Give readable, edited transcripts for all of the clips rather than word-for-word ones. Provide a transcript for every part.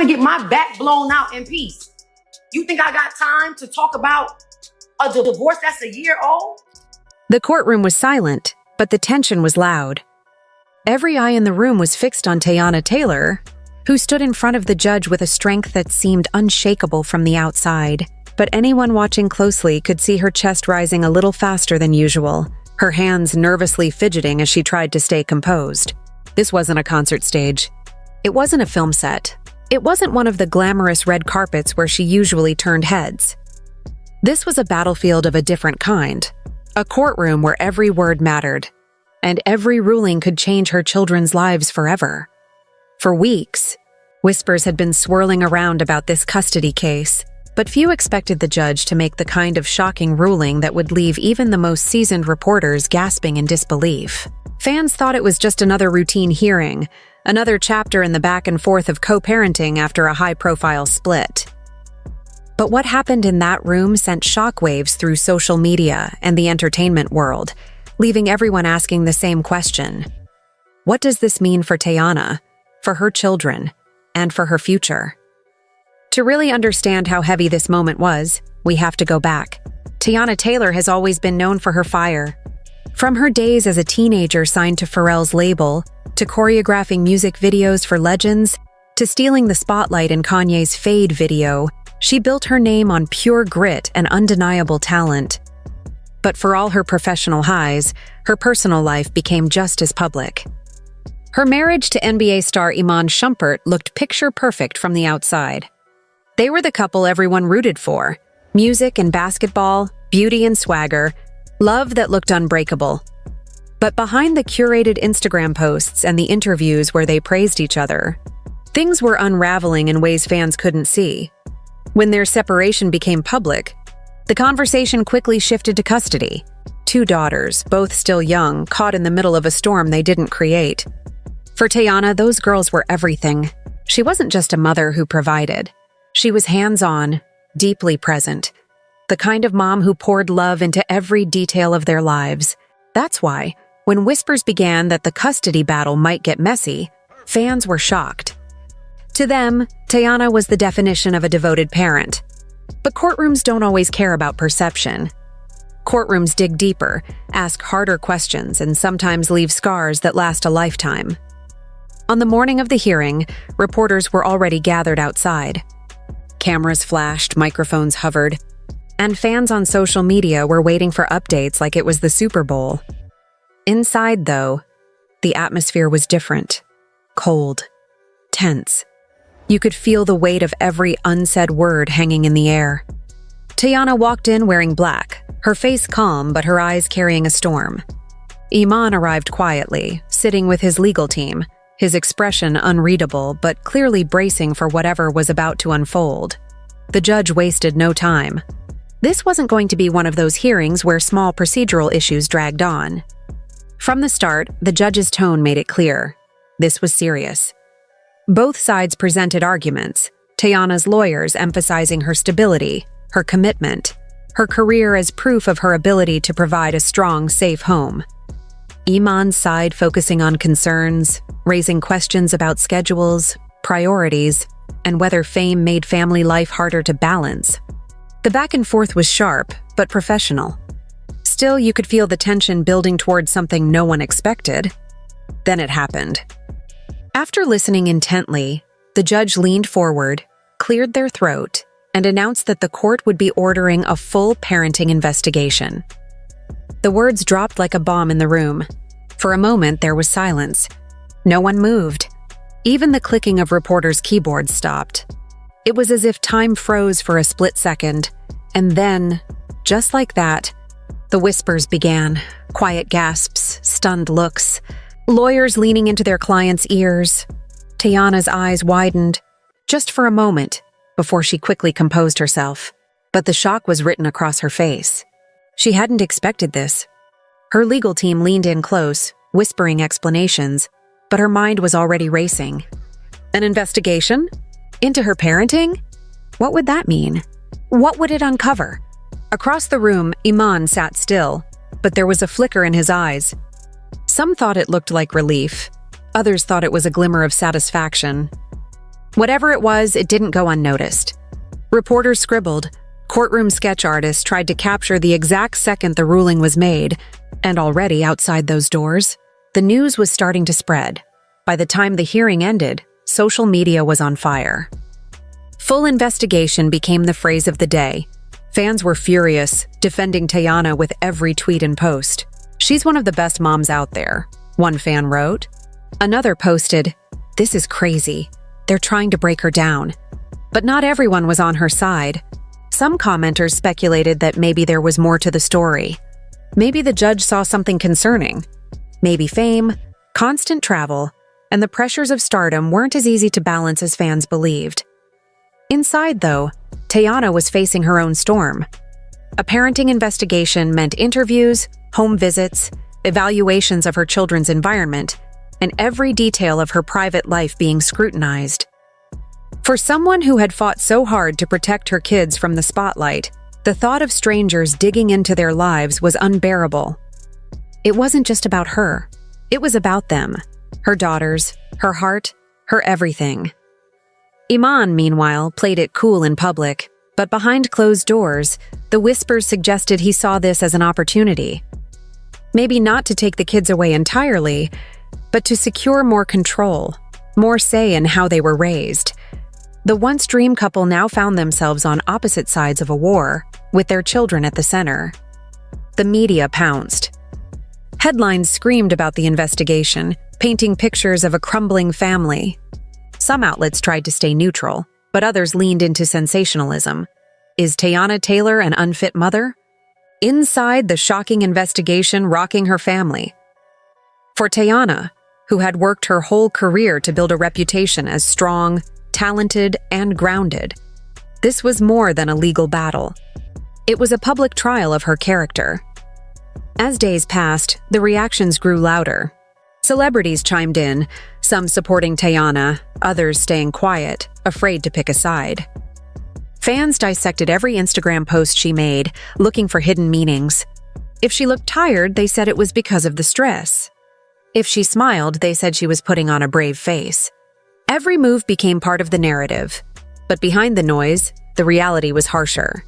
get my back blown out in peace. You think I got time to talk about a divorce that's a year old? The courtroom was silent, but the tension was loud. Every eye in the room was fixed on Teyana Taylor, who stood in front of the judge with a strength that seemed unshakable from the outside. But anyone watching closely could see her chest rising a little faster than usual, her hands nervously fidgeting as she tried to stay composed. This wasn't a concert stage. It wasn't a film set. It wasn't one of the glamorous red carpets where she usually turned heads. This was a battlefield of a different kind, a courtroom where every word mattered, and every ruling could change her children's lives forever. For weeks, whispers had been swirling around about this custody case, but few expected the judge to make the kind of shocking ruling that would leave even the most seasoned reporters gasping in disbelief. Fans thought it was just another routine hearing, another chapter in the back and forth of co-parenting after a high-profile split. But what happened in that room sent shockwaves through social media and the entertainment world, leaving everyone asking the same question. What does this mean for Teyana, for her children, and for her future? To really understand how heavy this moment was, we have to go back. Teyana Taylor has always been known for her fire. From her days as a teenager signed to Pharrell's label, to choreographing music videos for legends, to stealing the spotlight in Kanye's Fade video, she built her name on pure grit and undeniable talent. But for all her professional highs, her personal life became just as public. Her marriage to NBA star Iman Shumpert looked picture-perfect from the outside. They were the couple everyone rooted for. Music and basketball, beauty and swagger, love that looked unbreakable. But behind the curated Instagram posts and the interviews where they praised each other, things were unraveling in ways fans couldn't see. When their separation became public, the conversation quickly shifted to custody. 2 daughters, both still young, caught in the middle of a storm they didn't create. For Teyana, those girls were everything. She wasn't just a mother who provided. She was hands-on, deeply present. The kind of mom who poured love into every detail of their lives. That's why, when whispers began that the custody battle might get messy, fans were shocked. To them, Teyana was the definition of a devoted parent. But courtrooms don't always care about perception. Courtrooms dig deeper, ask harder questions, and sometimes leave scars that last a lifetime. On the morning of the hearing, reporters were already gathered outside. Cameras flashed, microphones hovered, and fans on social media were waiting for updates like it was the Super Bowl. Inside, though, the atmosphere was different. Cold. Tense. You could feel the weight of every unsaid word hanging in the air. Teyana walked in wearing black, her face calm but her eyes carrying a storm. Iman arrived quietly, sitting with his legal team, his expression unreadable but clearly bracing for whatever was about to unfold. The judge wasted no time. This wasn't going to be one of those hearings where small procedural issues dragged on. From the start, the judge's tone made it clear. This was serious. Both sides presented arguments, Teyana's lawyers emphasizing her stability, her commitment, her career as proof of her ability to provide a strong, safe home. Iman's side focusing on concerns, raising questions about schedules, priorities, and whether fame made family life harder to balance. The back and forth was sharp, but professional. Still, you could feel the tension building towards something no one expected. Then it happened. After listening intently, the judge leaned forward, cleared their throat, and announced that the court would be ordering a full parenting investigation. The words dropped like a bomb in the room. For a moment, there was silence. No one moved. Even the clicking of reporters' keyboards stopped. It was as if time froze for a split second, and then, just like that, the whispers began. Quiet gasps, stunned looks, lawyers leaning into their clients' ears. Teyana's eyes widened, just for a moment, before she quickly composed herself. But the shock was written across her face. She hadn't expected this. Her legal team leaned in close, whispering explanations, but her mind was already racing. An investigation? Into her parenting? What would that mean? What would it uncover? Across the room, Iman sat still, but there was a flicker in his eyes. Some thought it looked like relief. Others thought it was a glimmer of satisfaction. Whatever it was, it didn't go unnoticed. Reporters scribbled, courtroom sketch artists tried to capture the exact second the ruling was made, and already outside those doors, the news was starting to spread. By the time the hearing ended, social media was on fire. Full investigation became the phrase of the day. Fans were furious, defending Teyana with every tweet and post. "She's one of the best moms out there," one fan wrote. Another posted, "This is crazy. They're trying to break her down." But not everyone was on her side. Some commenters speculated that maybe there was more to the story. Maybe the judge saw something concerning. Maybe fame, constant travel, and the pressures of stardom weren't as easy to balance as fans believed. Inside, though, Teyana was facing her own storm. A parenting investigation meant interviews, home visits, evaluations of her children's environment, and every detail of her private life being scrutinized. For someone who had fought so hard to protect her kids from the spotlight, the thought of strangers digging into their lives was unbearable. It wasn't just about her. It was about them, her daughters, her heart, her everything. Iman, meanwhile, played it cool in public, but behind closed doors, the whispers suggested he saw this as an opportunity. Maybe not to take the kids away entirely, but to secure more control, more say in how they were raised. The once dream couple now found themselves on opposite sides of a war, with their children at the center. The media pounced. Headlines screamed about the investigation, painting pictures of a crumbling family. Some outlets tried to stay neutral, but others leaned into sensationalism. Is Teyana Taylor an unfit mother? Inside the shocking investigation rocking her family. For Teyana, who had worked her whole career to build a reputation as strong, talented, and grounded, this was more than a legal battle. It was a public trial of her character. As days passed, the reactions grew louder. Celebrities chimed in, some supporting Teyana, others staying quiet, afraid to pick a side. Fans dissected every Instagram post she made, looking for hidden meanings. If she looked tired, they said it was because of the stress. If she smiled, they said she was putting on a brave face. Every move became part of the narrative, but behind the noise, the reality was harsher.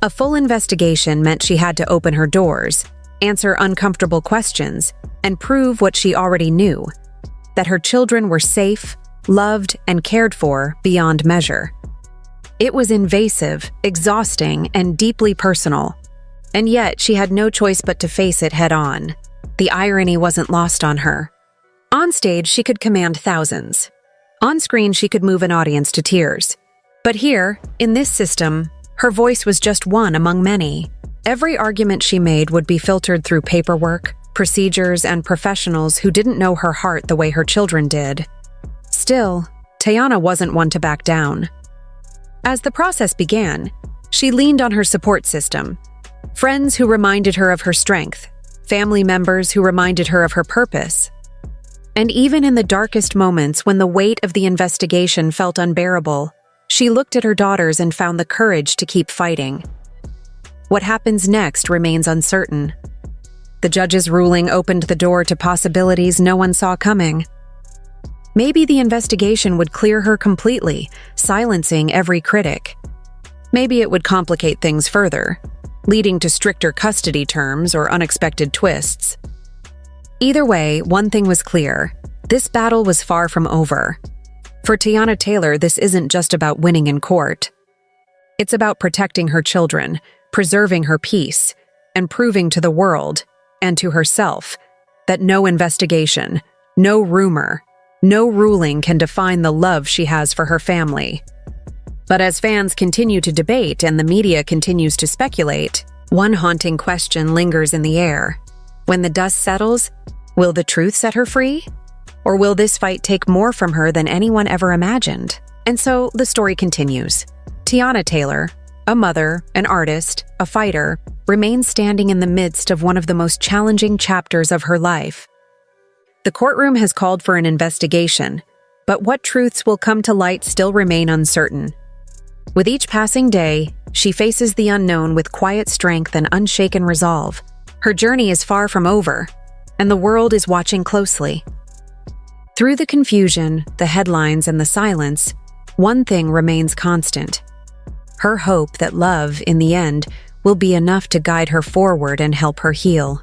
A full investigation meant she had to open her doors, answer uncomfortable questions, and prove what she already knew, that her children were safe, loved, and cared for beyond measure. It was invasive, exhausting, and deeply personal, and yet she had no choice but to face it head-on. The irony wasn't lost on her. On stage, she could command thousands. On screen, she could move an audience to tears. But here, in this system, her voice was just one among many. Every argument she made would be filtered through paperwork, procedures, and professionals who didn't know her heart the way her children did. Still, Teyana wasn't one to back down. As the process began, she leaned on her support system. Friends who reminded her of her strength, family members who reminded her of her purpose. And even in the darkest moments when the weight of the investigation felt unbearable, she looked at her daughters and found the courage to keep fighting. What happens next remains uncertain. The judge's ruling opened the door to possibilities no one saw coming. Maybe the investigation would clear her completely, silencing every critic. Maybe it would complicate things further, leading to stricter custody terms or unexpected twists. Either way, one thing was clear. This battle was far from over. For Teyana Taylor, this isn't just about winning in court. It's about protecting her children, preserving her peace, and proving to the world, and to herself, that no investigation, no rumor, no ruling can define the love she has for her family. But as fans continue to debate and the media continues to speculate, one haunting question lingers in the air. When the dust settles, will the truth set her free? Or will this fight take more from her than anyone ever imagined? And so the story continues. Teyana Taylor, a mother, an artist, a fighter, remains standing in the midst of one of the most challenging chapters of her life. The courtroom has called for an investigation, but what truths will come to light still remain uncertain. With each passing day, she faces the unknown with quiet strength and unshaken resolve. Her journey is far from over, and the world is watching closely. Through the confusion, the headlines, and the silence, One thing remains constant: her hope that love, in the end, will be enough to guide her forward and help her heal.